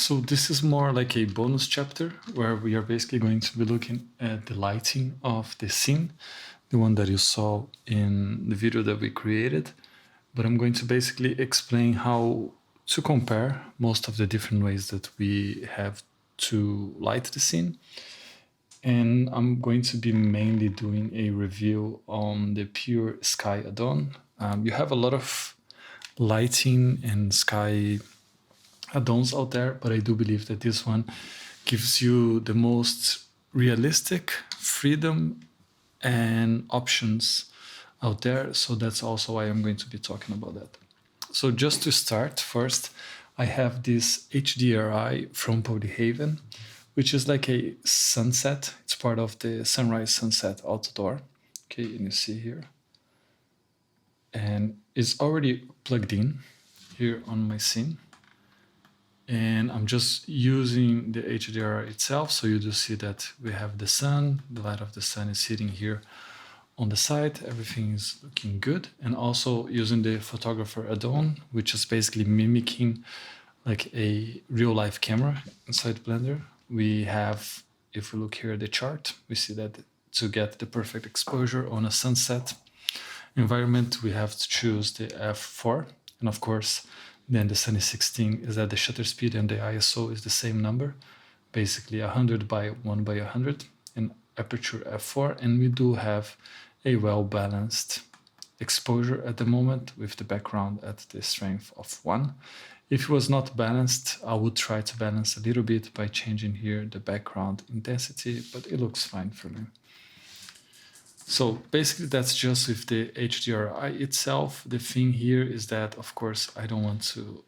So this is more like a bonus chapter where we are basically going to be looking at the lighting of the scene, the one that you saw in the video that we created. But I'm going to basically explain how to compare most of the different ways that we have to light the scene. And I'm going to be mainly doing a review on the PureSky Addon. You have a lot of lighting and sky add-ons out there, but I do believe that this one gives you the most realistic freedom and options out there. So that's also why I'm going to be talking about that. So just to start first, I have this HDRI from Haven, which is like a sunset. It's part of the sunrise sunset outdoor. Okay, and you see here. And it's already plugged in here on my scene. And I'm just using the HDR itself. So you do see that we have the sun, the light of the sun is hitting here on the side. Everything is looking good. And also using the photographer add-on, which is basically mimicking like a real life camera inside Blender. We have, if we look here at the chart, we see that to get the perfect exposure on a sunset environment, we have to choose the f4. And of course, then the Sunny 16 is that the shutter speed and the ISO is the same number, basically 100 by 1 by 100, and aperture f4. And we do have a well-balanced exposure at the moment with the background at the strength of 1. If it was not balanced, I would try to balance a little bit by changing here the background intensity, but it looks fine for me. So basically that's just with the HDRI itself. The thing here is that, of course, I don't want to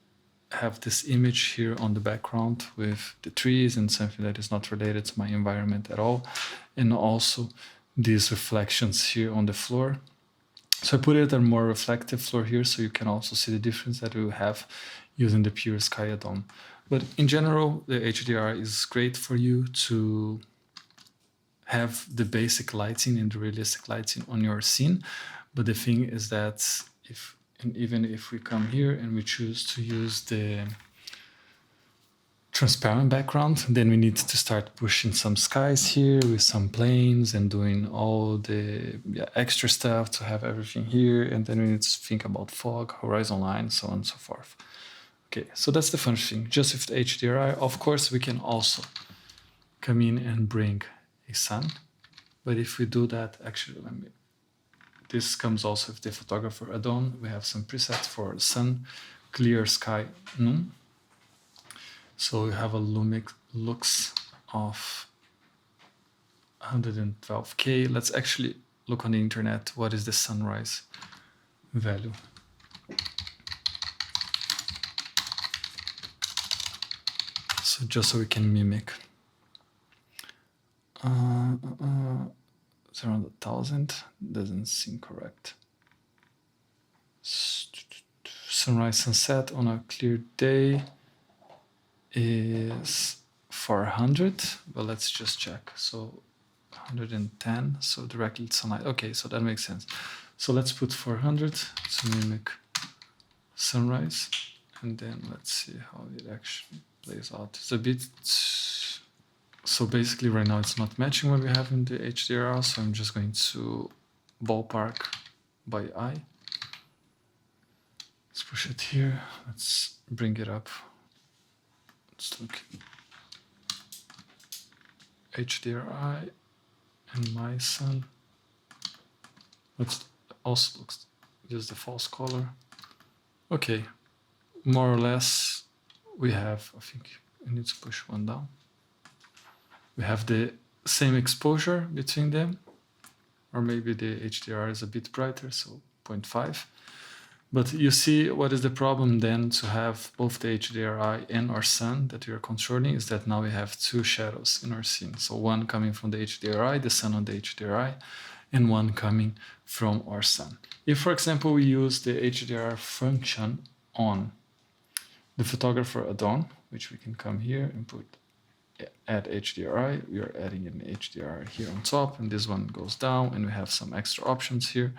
have this image here on the background with the trees and something that is not related to my environment at all. And also these reflections here on the floor. So I put it at a more reflective floor here so you can also see the difference that we have using the PureSky Addon. But in general, the HDR is great for you to have the basic lighting and the realistic lighting on your scene. But the thing is that even if we come here and we choose to use the transparent background, then we need to start pushing some skies here with some planes and doing all the extra stuff to have everything here. And then we need to think about fog, horizon line, so on and so forth. Okay, so that's the fun thing. Just with the HDRI, of course, we can also come in and bring a sun. But if we do that, actually, this comes also with the photographer add-on. We have some presets for sun, clear sky, noon. So we have a lux of 112K. Let's actually look on the internet. What is the sunrise value? So just so we can mimic. It's around 1,000. Doesn't seem correct. Sunrise sunset on a clear day is 400, but let's just check. So 110, so directly sunlight. Okay, so that makes sense. So let's put 400 to mimic sunrise, and then let's see how it actually plays out. It's a bit, so basically right now it's not matching what we have in the HDR, so I'm just going to ballpark by eye. Let's push it here. Let's bring it up. Let's look HDRI and my sun. Let's also use the false color. Okay, more or less we have, I think I need to push one down. We have the same exposure between them, or maybe the HDR is a bit brighter, so 0.5. But you see what is the problem then to have both the HDRI and our sun that we are controlling is that now we have two shadows in our scene. So one coming from the HDRI, the sun on the HDRI, and one coming from our sun. If, for example, we use the HDR function on the photographer add-on, which we can come here and put add HDRI, we are adding an HDR here on top, and this one goes down, and we have some extra options here.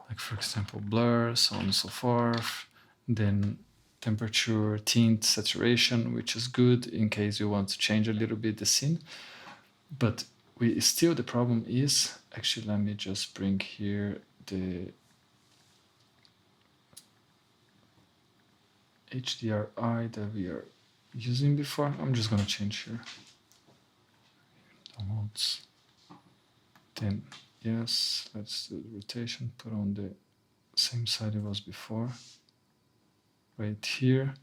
Like for example, blur, so on and so forth. Then temperature, tint, saturation, which is good in case you want to change a little bit the scene. But the problem is, actually, let me just bring here the HDRI that we are using before. I'm just gonna change here. Downloads. Then yes, let's do the rotation, put on the same side it was before. Right here,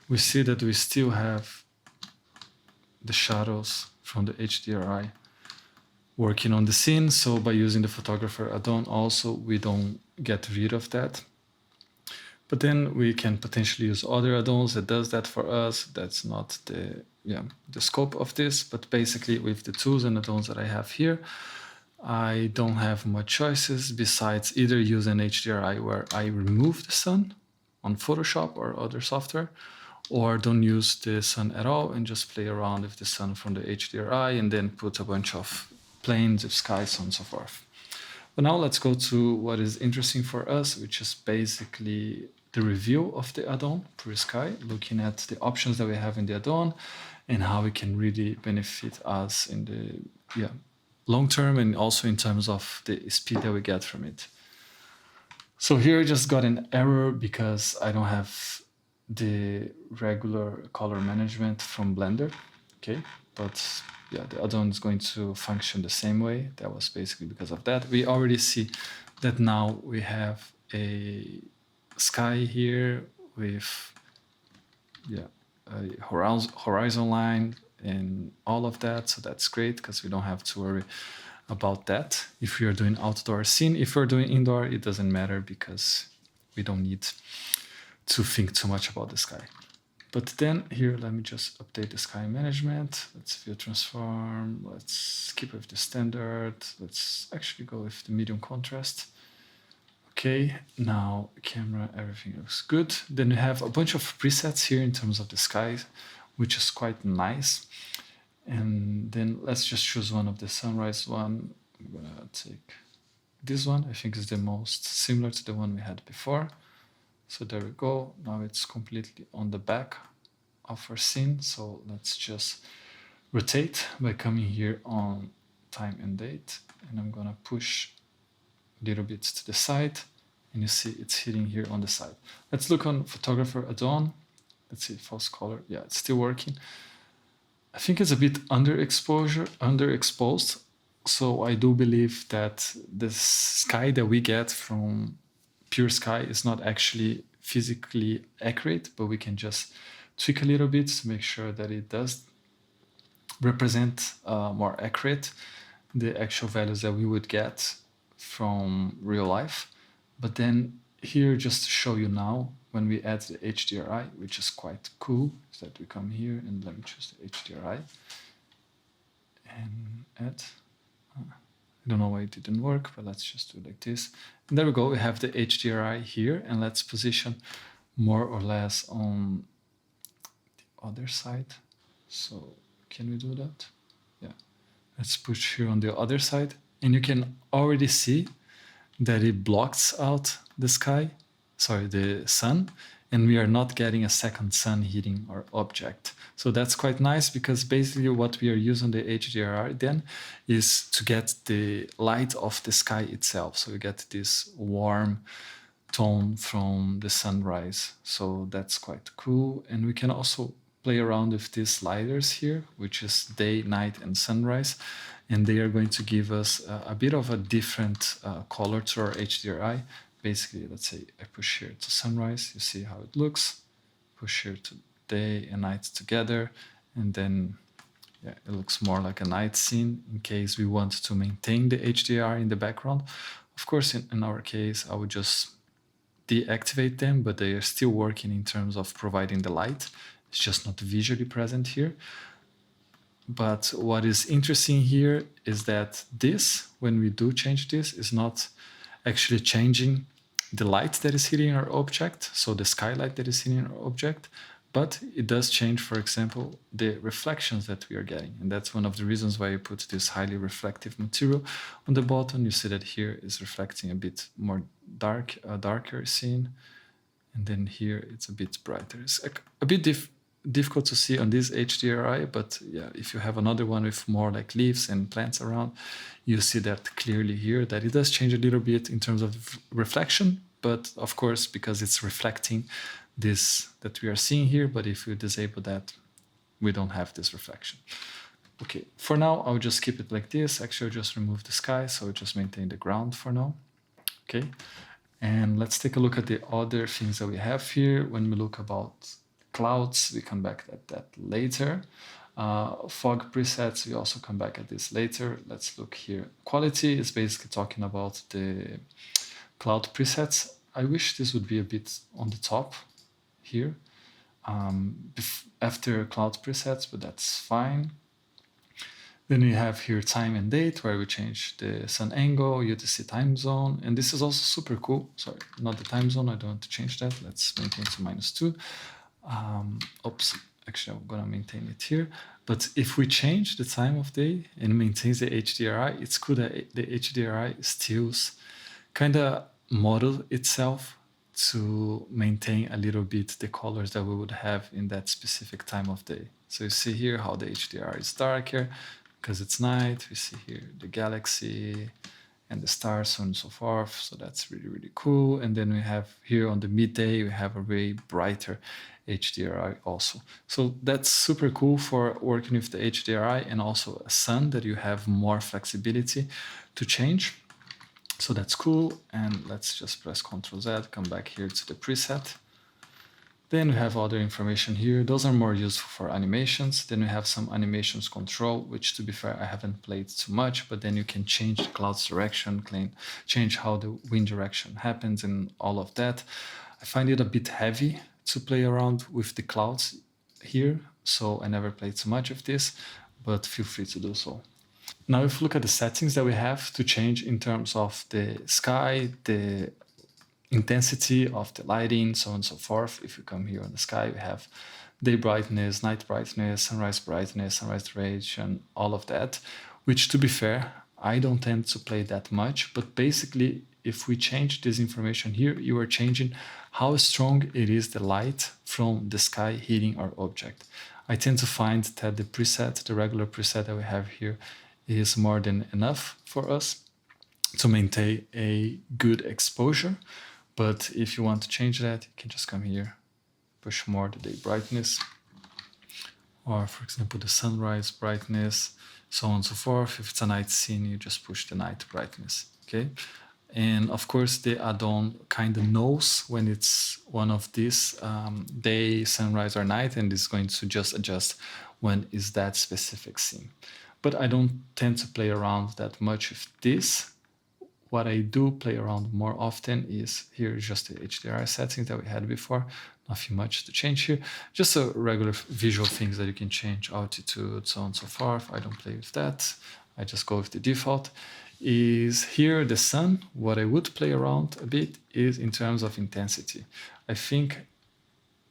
we see that we still have the shadows from the HDRI working on the scene. So by using the photographer add-on also, we don't get rid of that. But then we can potentially use other add-ons that does that for us. That's not the scope of this, but basically with the tools and add-ons that I have here, I don't have much choices besides either use an HDRI where I remove the sun on Photoshop or other software, or don't use the sun at all and just play around with the sun from the HDRI and then put a bunch of planes of sky, so on and so forth. But now let's go to what is interesting for us, which is basically the review of the add-on, PureSky, looking at the options that we have in the add-on and how it can really benefit us in the long term and also in terms of the speed that we get from it. So here I just got an error because I don't have the regular color management from Blender, okay? But yeah, the add-on is going to function the same way. That was basically because of that. We already see that now we have a sky here with a horizon line and all of that. So that's great because we don't have to worry about that if we are doing outdoor scene. If we're doing indoor, it doesn't matter because we don't need to think too much about the sky. But then here, let me just update the sky management. Let's view transform. Let's keep with the standard. Let's actually go with the medium contrast. Okay, now camera, everything looks good. Then we have a bunch of presets here in terms of the sky, which is quite nice. And then let's just choose one of the sunrise one. I'm gonna take this one. I think is the most similar to the one we had before. So there we go. Now it's completely on the back of our scene. So let's just rotate by coming here on time and date. And I'm gonna push a little bit to the side. And you see it's hitting here on the side. Let's look on photographer add-on. Let's see, false color. Yeah, it's still working. I think it's a bit underexposed. So I do believe that the sky that we get from PureSky is not actually physically accurate, but we can just tweak a little bit to make sure that it does represent more accurate the actual values that we would get from real life. But then here, just to show you now, when we add the HDRI, which is quite cool, is that we come here and let me choose the HDRI and add. I don't know why it didn't work, but let's just do it like this. And there we go, we have the HDRI here, and let's position more or less on the other side. So can we do that? Yeah, let's push here on the other side, and you can already see that it blocks out the sky, the sun, and we are not getting a second sun hitting our object. So that's quite nice because basically what we are using the HDRI then is to get the light of the sky itself. So we get this warm tone from the sunrise. So that's quite cool. And we can also play around with these sliders here, which is day, night, and sunrise. And they are going to give us a bit of a different color to our HDRI. Basically, let's say I push here to sunrise, you see how it looks. Push here to day and night together, and then it looks more like a night scene in case we want to maintain the HDR in the background. Of course, in our case, I would just deactivate them, but they are still working in terms of providing the light. It's just not visually present here. But what is interesting here is that this, when we do change this, is not actually changing the light that is hitting our object, so the skylight that is hitting our object, but it does change, for example, the reflections that we are getting. And that's one of the reasons why I put this highly reflective material on the bottom. You see that here is reflecting a bit more darker scene. And then here it's a bit brighter. It's a bit difficult to see on this HDRI, but yeah, if you have another one with more like leaves and plants around, you see that clearly here that it does change a little bit in terms of reflection, but of course, because it's reflecting this that we are seeing here, but if you disable that, we don't have this reflection. Okay, for now, I'll just keep it like this. Actually, I'll just remove the sky, so I'll just maintain the ground for now. Okay, and let's take a look at the other things that we have here. When we look about clouds, we come back at that later. Fog presets, we also come back at this later. Let's look here. Quality is basically talking about the cloud presets. I wish this would be a bit on the top here after cloud presets, but that's fine. Then we have here time and date, where we change the sun angle, UTC time zone, and this is also super cool. Sorry, not the time zone, I don't want to change that. Let's maintain to -2. Oops, actually I'm gonna maintain it here. But if we change the time of day and maintains the HDRI, it's cool that the HDRI still kind of model itself to maintain a little bit the colors that we would have in that specific time of day. So you see here how the HDR is darker because it's night. We see here the galaxy and the stars, so on and so forth. So that's really, really cool. And then we have here on the midday, we have a way brighter HDRI also. So that's super cool for working with the HDRI and also a sun that you have more flexibility to change. So that's cool. And let's just press Ctrl Z, come back here to the preset. Then we have other information here. Those are more useful for animations. Then we have some animations control, which to be fair, I haven't played too much, but then you can change the cloud's direction, change how the wind direction happens and all of that. I find it a bit heavy to play around with the clouds here, so I never played too much of this, but feel free to do so. Now, if you look at the settings that we have to change in terms of the sky, the intensity of the lighting, so on and so forth. If you come here on the sky, we have day brightness, night brightness, sunrise duration, all of that, which to be fair, I don't tend to play that much, but basically, if we change this information here, you are changing how strong it is the light from the sky hitting our object. I tend to find that the preset, the regular preset that we have here, is more than enough for us to maintain a good exposure. But if you want to change that, you can just come here, push more the day brightness, or for example, the sunrise brightness, so on and so forth. If it's a night scene, you just push the night brightness, okay? And of course, the add-on kind of knows when it's one of these day, sunrise, or night, and is going to just adjust when is that specific scene. But I don't tend to play around that much with this. What I do play around more often is here is just the HDRI settings that we had before. Nothing much to change here. Just a regular visual things that you can change, altitude, so on and so forth. I don't play with that. I just go with the default. Is here the sun. What I would play around a bit is in terms of intensity. I think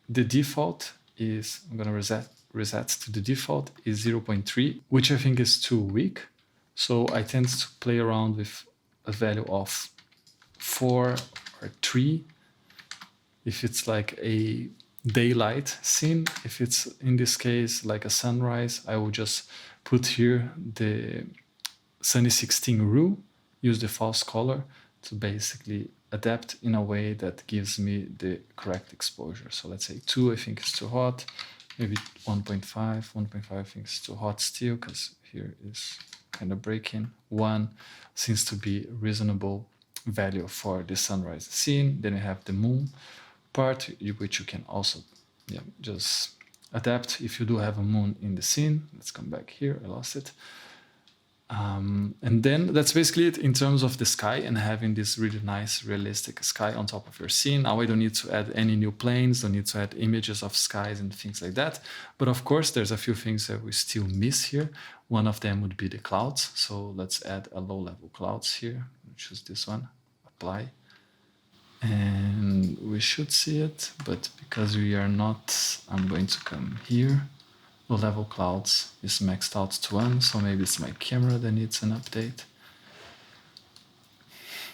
the default is, I'm gonna reset to the default, is 0.3, which I think is too weak. So I tend to play around with a value of 4 or 3 if it's like a daylight scene. If it's in this case like a sunrise, I will just put here the Sunny 16 rule, use the false color to basically adapt in a way that gives me the correct exposure. So let's say 2 I think is too hot, maybe 1.5 I think is too hot still because here is kind of breaking. 1 seems to be reasonable value for the sunrise scene. Then we have the moon part, which you can also just adapt if you do have a moon in the scene. Let's come back here, I lost it. And then that's basically it in terms of the sky and having this really nice realistic sky on top of your scene. Now I don't need to add any new planes, don't need to add images of skies and things like that. But of course, there's a few things that we still miss here. One of them would be the clouds. So let's add a low level clouds here. Choose this one, apply. And we should see it, but because we are not, I'm going to come here. Low level clouds is maxed out to 1, so maybe it's my camera that needs an update.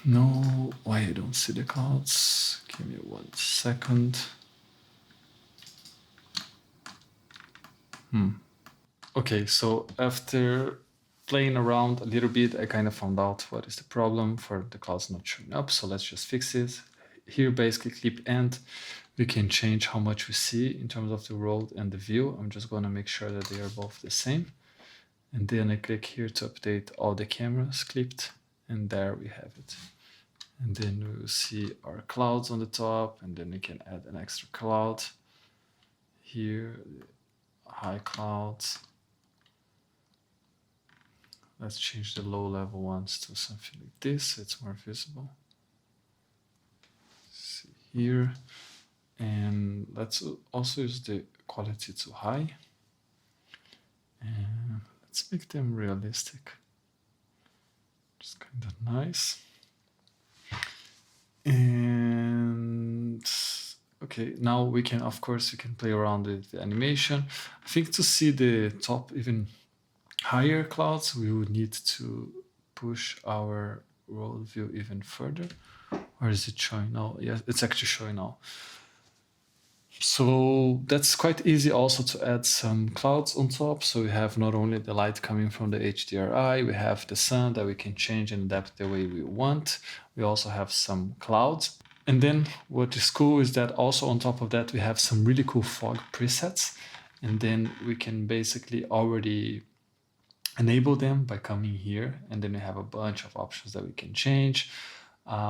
No, why I don't see the clouds? Give me 1 second. Okay, so after playing around a little bit, I kind of found out what is the problem for the clouds not showing up. So let's just fix it. Here, basically clip end, we can change how much we see in terms of the road and the view. I'm just gonna make sure that they are both the same. And then I click here to update all the cameras clipped, and there we have it. And then we'll see our clouds on the top, and then we can add an extra cloud here, high clouds. Let's change the low level ones to something like this, so it's more visible. See here, and let's also use the quality to high. And let's make them realistic. Just kind of nice. And okay, now we can, of course, you can play around with the animation. I think to see the top even higher clouds, we would need to push our road view even further. Or is it showing now? Yes, it's actually showing now. So that's quite easy also to add some clouds on top. So we have not only the light coming from the HDRI, we have the sun that we can change and adapt the way we want. We also have some clouds. And then what is cool is that also on top of that, we have some really cool fog presets. And then we can basically already enable them by coming here. And then we have a bunch of options that we can change.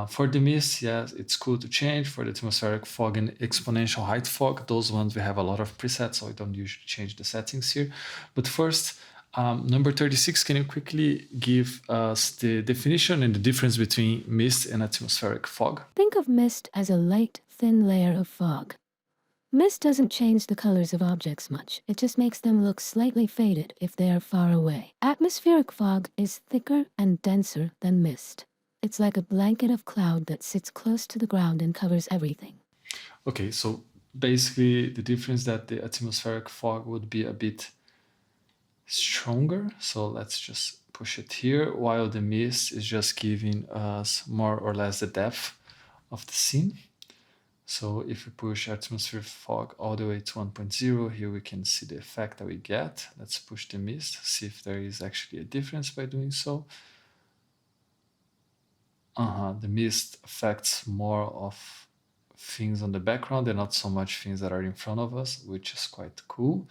For the mist, yes, it's cool to change. For the atmospheric fog and exponential height fog, those ones we have a lot of presets, so I don't usually change the settings here. But first, number 36, can you quickly give us the definition and the difference between mist and atmospheric fog? Think of mist as a light, thin layer of fog. Mist doesn't change the colors of objects much. It just makes them look slightly faded if they are far away. Atmospheric fog is thicker and denser than mist. It's like a blanket of cloud that sits close to the ground and covers everything. Okay, so basically the difference that the atmospheric fog would be a bit stronger. So let's just push it here, while the mist is just giving us more or less the depth of the scene. So if we push atmospheric fog all the way to 1.0, here we can see the effect that we get. Let's push the mist, see if there is actually a difference by doing so. The mist affects more of things on the background and not so much things that are in front of us, which is quite cool.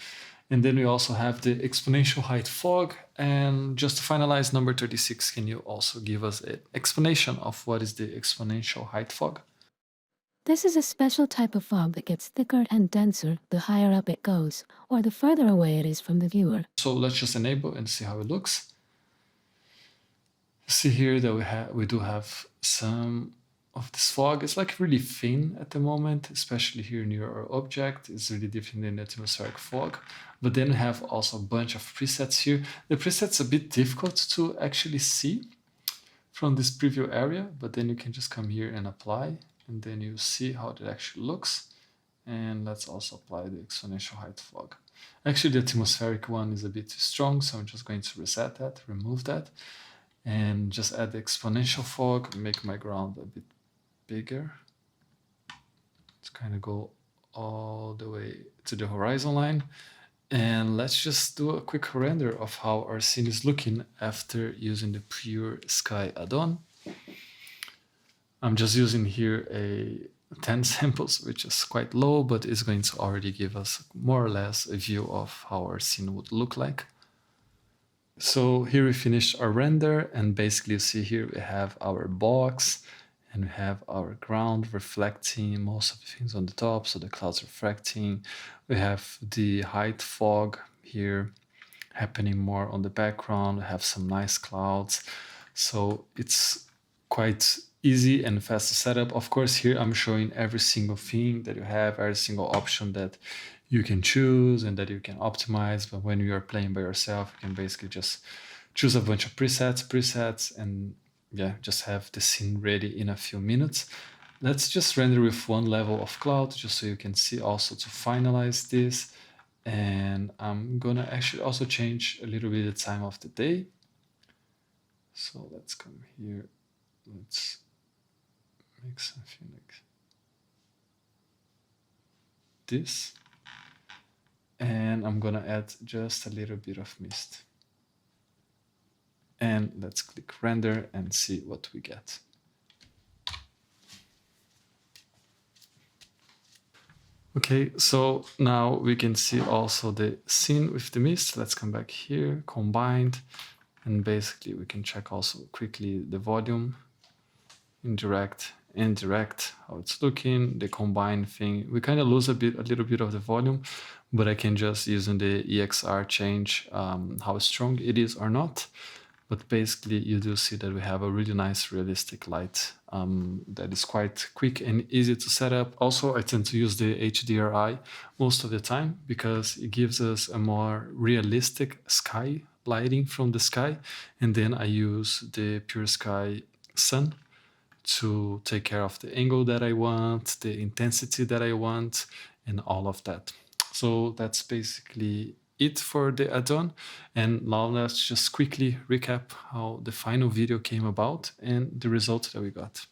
And then we also have the exponential height fog. And just to finalize, number 36, can you also give us an explanation of what is the exponential height fog? This is a special type of fog that gets thicker and denser the higher up it goes, or the further away it is from the viewer. So let's just enable and see how it looks. See here that we do have some of this fog. It's like really thin at the moment, especially here near our object. It's really different than the atmospheric fog. But then we have also a bunch of presets here. The presets a bit difficult to actually see from this preview area, but then you can just come here and apply, and then you see how it actually looks. And let's also apply the exponential height fog. Actually, the atmospheric one is a bit too strong, so I'm just going to reset that, remove that, and just add the exponential fog, make my ground a bit bigger. Let's kind of go all the way to the horizon line. And let's just do a quick render of how our scene is looking after using the PureSky Addon. I'm just using here a 10 samples, which is quite low, but it's going to already give us more or less a view of how our scene would look like. So here we finished our render, and basically you see here we have our box and we have our ground reflecting most of the things on the top, so the clouds reflecting. We have the height fog here happening more on the background. We have some nice clouds. So it's quite easy and fast to set up. Of course, here I'm showing every single thing that you have, every single option that you can choose and that you can optimize. But when you are playing by yourself, you can basically just choose a bunch of presets, and yeah, just have the scene ready in a few minutes. Let's just render with one level of cloud, just so you can see also to finalize this. And I'm gonna actually also change a little bit the time of the day. So let's come here. Let's make something like this. And I'm gonna add just a little bit of mist. And let's click render and see what we get. Okay, so now we can see also the scene with the mist. Let's come back here, combined, and basically we can check also quickly the volume, indirect, how it's looking, the combined thing. We kind of lose a little bit of the volume, but I can just using the EXR change how strong it is or not. But basically you do see that we have a really nice realistic light that is quite quick and easy to set up. Also, I tend to use the HDRI most of the time because it gives us a more realistic sky lighting from the sky. And then I use the PureSky Sun to take care of the angle that I want, the intensity that I want, and all of that. So that's basically it for the add-on. And now let's just quickly recap how the final video came about and the results that we got.